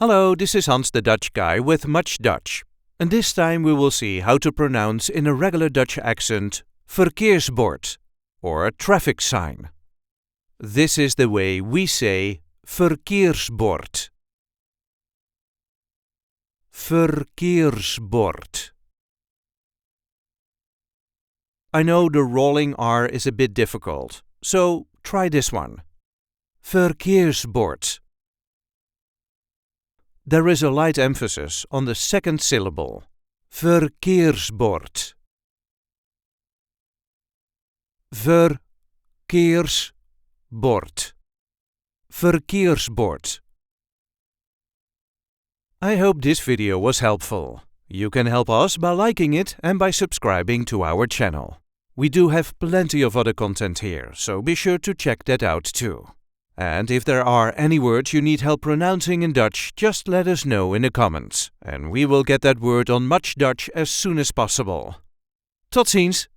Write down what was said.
Hello, this is Hans the Dutch guy with Much Dutch. And this time we will see how to pronounce in a regular Dutch accent Verkeersbord, or a traffic sign. This is the way we say Verkeersbord. Verkeersbord. I know the rolling R is a bit difficult, so try this one. Verkeersbord. There is a light emphasis on the second syllable. Verkeersbord. Verkeersbord. Verkeersbord. I hope this video was helpful. You can help us by liking it and by subscribing to our channel. We do have plenty of other content here, so be sure to check that out too. And if there are any words you need help pronouncing in Dutch, just let us know in the comments, and we will get that word on Much Dutch as soon as possible. Tot ziens!